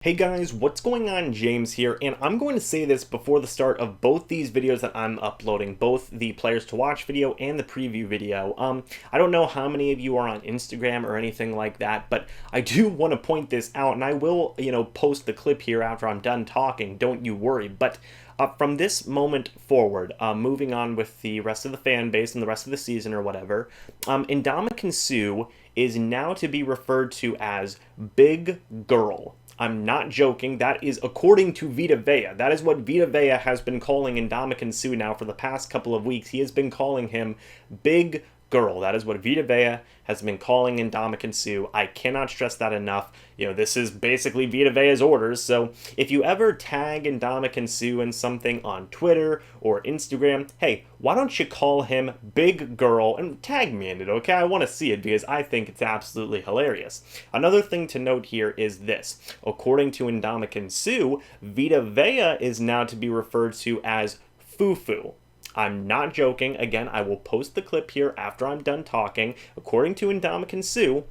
Hey guys, what's going on? James here, and I'm going to say this before the start of both these videos that I'm uploading, both the players to watch video and the preview video. I don't know how many of you are on Instagram or anything like that, but I do want to point this out, and I will, post the clip here after I'm done talking, don't you worry. But from this moment forward, moving on with the rest of the fan base and the rest of the season or whatever, Ndamukong Suh is now to be referred to as Big Girl. I'm not joking. That is according to Vita Vea. That is what Vita Vea has been calling Ndamukong Suh now for the past couple of weeks. He has been calling him Big Girl. That is what Vita Vea has been calling Ndamukong Suh. I cannot stress that enough. This is basically Vita Vea's orders. So if you ever tag Ndamukong Suh in something on Twitter or Instagram, hey, why don't you call him Big Girl and tag me in it, okay? I want to see it because I think it's absolutely hilarious. Another thing to note here is this. According to Ndamukong Suh, Vita Vea is now to be referred to as Fufu. I'm not joking. Again, I will post the clip here after I'm done talking. According to Ndamukong Suh,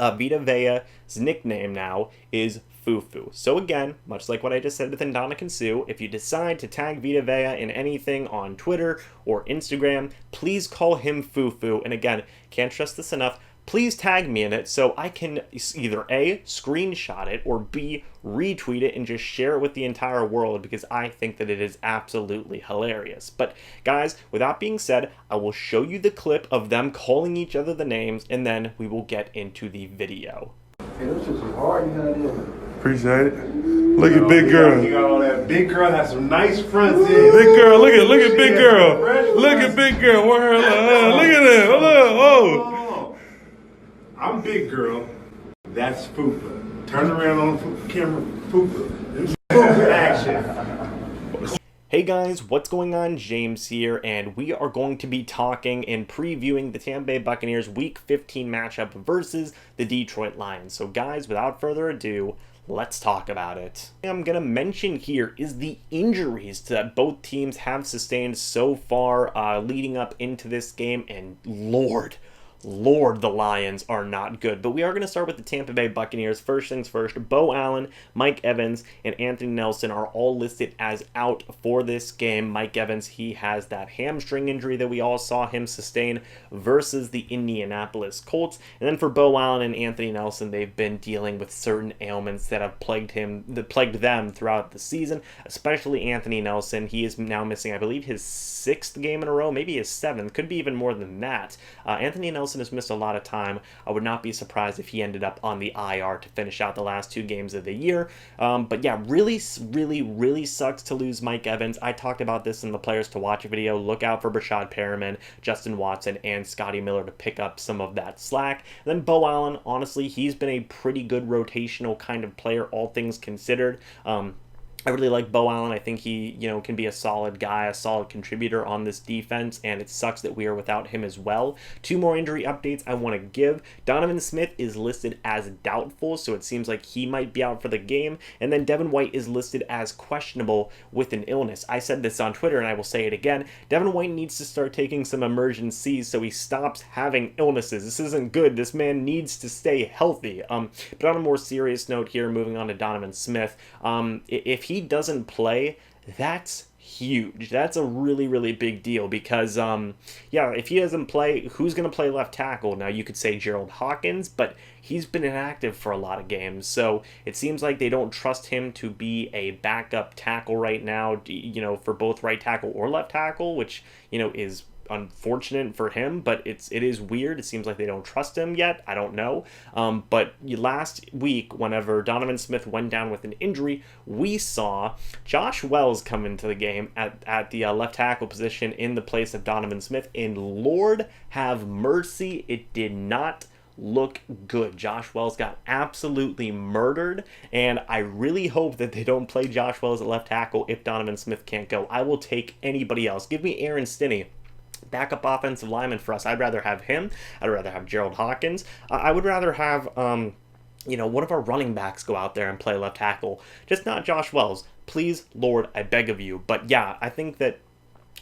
Vita Vea's nickname now is Fufu. So again, much like what I just said with Ndamukong Suh, if you decide to tag Vita Vea in anything on Twitter or Instagram, please call him Fufu. And again, can't stress this enough, please tag me in it so I can either A, screenshot it, or B, retweet it and just share it with the entire world because I think that it is absolutely hilarious. But guys, with that being said, I will show you the clip of them calling each other the names and then we will get into the video. Hey, those shits are hard. You got it. Appreciate it. Look at Big Girl. You got all that. Big Girl has some nice fronts in. Big Girl, look at Big Girl. Look at Big Girl. Look at that. Oh. I'm Big Girl. That's Fupa. Turn around on the camera. Fupa. Fupa action. Hey guys, what's going on? James here, and we are going to be talking and previewing the Tampa Bay Buccaneers Week 15 matchup versus the Detroit Lions. So guys, without further ado, let's talk about it. I'm going to mention here is the injuries that both teams have sustained so far leading up into this game, and Lord, the Lions are not good. But we are going to start with the Tampa Bay Buccaneers. First things first, Bo Allen, Mike Evans, and Anthony Nelson are all listed as out for this game. Mike Evans, he has that hamstring injury that we all saw him sustain versus the Indianapolis Colts. And then for Bo Allen and Anthony Nelson, they've been dealing with certain ailments that have plagued them throughout the season, especially Anthony Nelson. He is now missing, I believe, his 6th game in a row, maybe his 7th, could be even more than that. Anthony Nelson has missed a lot of time. I would not be surprised if he ended up on the IR to finish out the last 2 games of the year. But yeah, really sucks to lose Mike Evans. I talked about this in the players to watch video. Look out for Brashad Perriman, Justin Watson, and Scotty Miller to pick up some of that slack. And then Bo Allen, honestly, he's been a pretty good rotational kind of player, all things considered. I really like Bo Allen. I think he, can be a solid guy, a solid contributor on this defense, and it sucks that we are without him as well. 2 more injury updates I want to give. Donovan Smith is listed as doubtful, so it seems like he might be out for the game. And then Devin White is listed as questionable with an illness. I said this on Twitter, and I will say it again. Devin White needs to start taking some emergencies so he stops having illnesses. This isn't good. This man needs to stay healthy. But on a more serious note here, moving on to Donovan Smith, if he doesn't play, that's huge. That's a really big deal because, if he doesn't play, who's going to play left tackle? Now, you could say Gerald Hawkins, but he's been inactive for a lot of games, so it seems like they don't trust him to be a backup tackle right now, for both right tackle or left tackle, which, is unfortunate for him, but it is weird. It seems like they don't trust him yet. I don't know. But last week, whenever Donovan Smith went down with an injury, we saw Josh Wells come into the game at the left tackle position in the place of Donovan Smith, and Lord have mercy, it did not look good. Josh Wells got absolutely murdered, and I really hope that they don't play Josh Wells at left tackle if Donovan Smith can't go. I will take anybody else. Give me Aaron Stinney, backup offensive lineman for us. I'd rather have him. I'd rather have Gerald Hawkins. I would rather have, one of our running backs go out there and play left tackle. Just not Josh Wells. Please, Lord, I beg of you. But yeah, I think that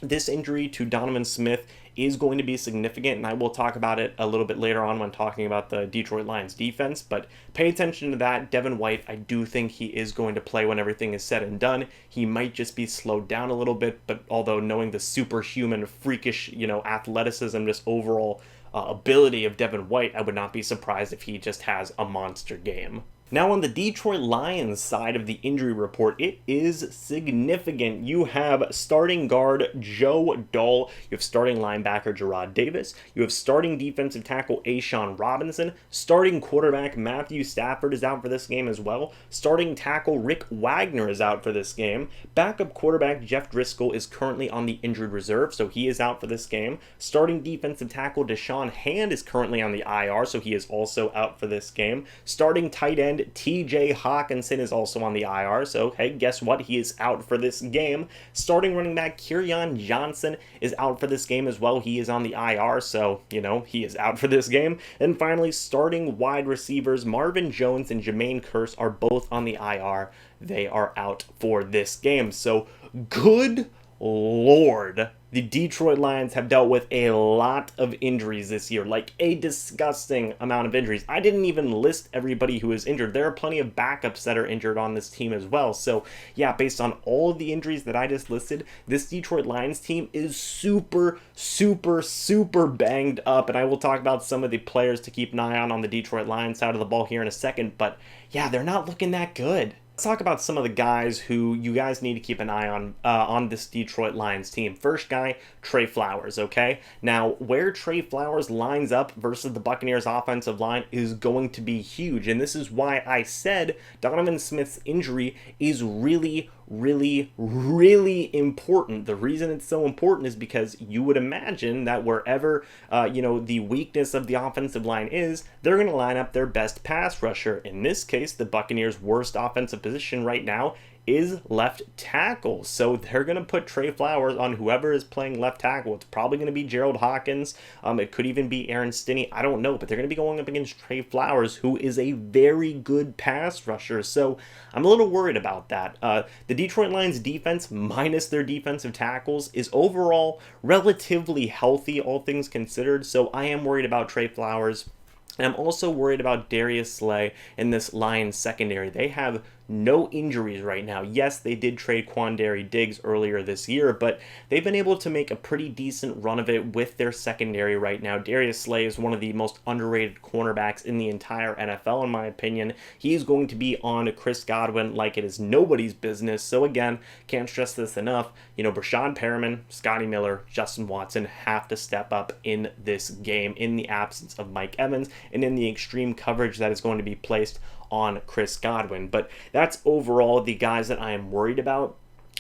this injury to Donovan Smith is going to be significant, and I will talk about it a little bit later on when talking about the Detroit Lions defense, but pay attention to that. Devin White, I do think he is going to play when everything is said and done. He might just be slowed down a little bit, but although knowing the superhuman, freakish, athleticism, just overall ability of Devin White, I would not be surprised if he just has a monster game. Now on the Detroit Lions side of the injury report, it is significant. You have starting guard Joe Dahl, you have starting linebacker Jarrad Davis, you have starting defensive tackle A'Shawn Robinson, starting quarterback Matthew Stafford is out for this game as well, starting tackle Rick Wagner is out for this game, backup quarterback Jeff Driscoll is currently on the injured reserve, so he is out for this game, starting defensive tackle Deshaun Hand is currently on the IR, so he is also out for this game, starting tight end TJ Hawkinson is also on the IR, so hey, guess what? He is out for this game. Starting running back Kerryon Johnson is out for this game as well. He is on the IR, so, he is out for this game. And finally, starting wide receivers Marvin Jones and Jermaine Kearse are both on the IR. They are out for this game. So, good Lord, the Detroit Lions have dealt with a lot of injuries this year, like a disgusting amount of injuries. I didn't even list everybody who is injured. There are plenty of backups that are injured on this team as well. So yeah, based on all of the injuries that I just listed, this Detroit Lions team is super, super, super banged up. And I will talk about some of the players to keep an eye on the Detroit Lions side of the ball here in a second. But yeah, they're not looking that good. Let's talk about some of the guys who you guys need to keep an eye on this Detroit Lions team. First guy, Trey Flowers, okay? Now, where Trey Flowers lines up versus the Buccaneers offensive line is going to be huge, and this is why I said Donovan Smith's injury is really, really, really important. The reason it's so important is because you would imagine that wherever, the weakness of the offensive line is, they're going to line up their best pass rusher. In this case, the Buccaneers' worst offensive position right now is left tackle. So they're going to put Trey Flowers on whoever is playing left tackle. It's probably going to be Gerald Hawkins. It could even be Aaron Stinney. I don't know, but they're going to be going up against Trey Flowers, who is a very good pass rusher. So I'm a little worried about that. The Detroit Lions defense, minus their defensive tackles, is overall relatively healthy, all things considered. So I am worried about Trey Flowers. And I'm also worried about Darius Slay in this Lions secondary. They have no injuries right now. Yes, they did trade Quandary Diggs earlier this year, but they've been able to make a pretty decent run of it with their secondary right now. Darius Slay is one of the most underrated cornerbacks in the entire NFL, in my opinion. He's going to be on Chris Godwin like it is nobody's business. So again, can't stress this enough. Brashad Perriman, Scotty Miller, Justin Watson have to step up in this game in the absence of Mike Evans and in the extreme coverage that is going to be placed on Chris Godwin. But that's overall the guys that I am worried about.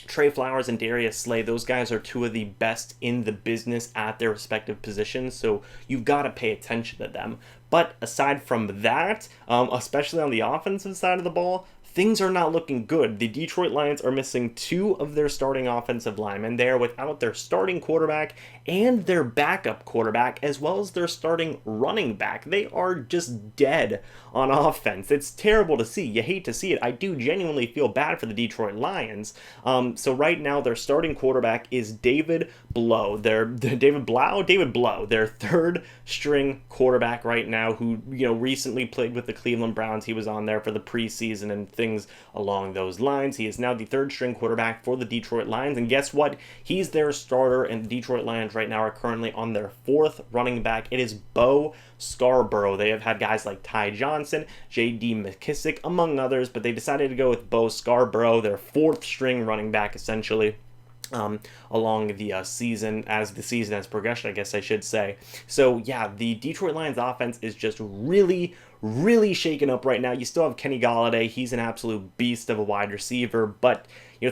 Trey Flowers and Darius Slay, those guys are two of the best in the business at their respective positions, so you've got to pay attention to them. But aside from that, especially on the offensive side of the ball, things are not looking good. The Detroit Lions are missing two of their starting offensive linemen. They are without their starting quarterback and their backup quarterback, as well as their starting running back. They are just dead on offense. It's terrible to see. You hate to see it. I do genuinely feel bad for the Detroit Lions. So right now, their starting quarterback is David Blough. David Blough, their third string quarterback right now, who recently played with the Cleveland Browns. He was on there for the preseason and things along those lines. He is now the third string quarterback for the Detroit Lions, and guess what? He's their starter, and the Detroit Lions right now are currently on their fourth running back. It is Bo Scarborough. They have had guys like Ty Johnson, J.D. McKissick, among others, but they decided to go with Bo Scarborough, their fourth string running back, essentially. Along the season, as the season has progressed, I guess I should say. So yeah, the Detroit Lions offense is just really, really shaken up right now. You still have Kenny Golladay. He's an absolute beast of a wide receiver, but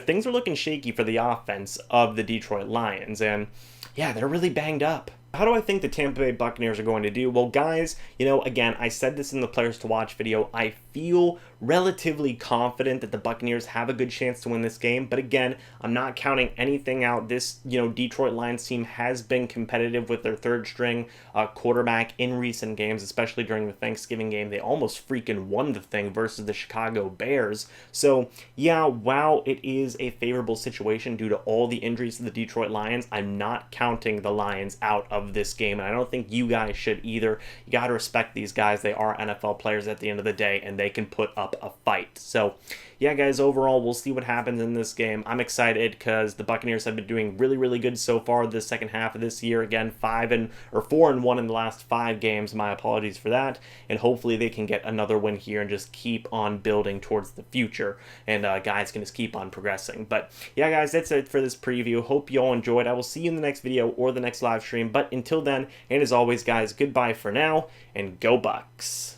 things are looking shaky for the offense of the Detroit Lions, and yeah, they're really banged up. How do I think the Tampa Bay Buccaneers are going to do? Well, guys, again, I said this in the Players to Watch video. I feel relatively confident that the Buccaneers have a good chance to win this game. But again, I'm not counting anything out. This, Detroit Lions team has been competitive with their third string quarterback in recent games, especially during the Thanksgiving game. They almost freaking won the thing versus the Chicago Bears. So yeah, while it is a favorable situation due to all the injuries to the Detroit Lions, I'm not counting the Lions out of this game, and I don't think you guys should either. You got to respect these guys. They are NFL players at the end of the day, and they can put up a fight. So yeah, guys, overall, we'll see what happens in this game. I'm excited because the Buccaneers have been doing really, really good so far this second half of this year. Again, 4-1 in the last 5 games. My apologies for that. And hopefully they can get another win here and just keep on building towards the future. And guys can just keep on progressing. But yeah, guys, that's it for this preview. Hope you all enjoyed. I will see you in the next video or the next live stream. But until then, and as always, guys, goodbye for now, and go Bucs.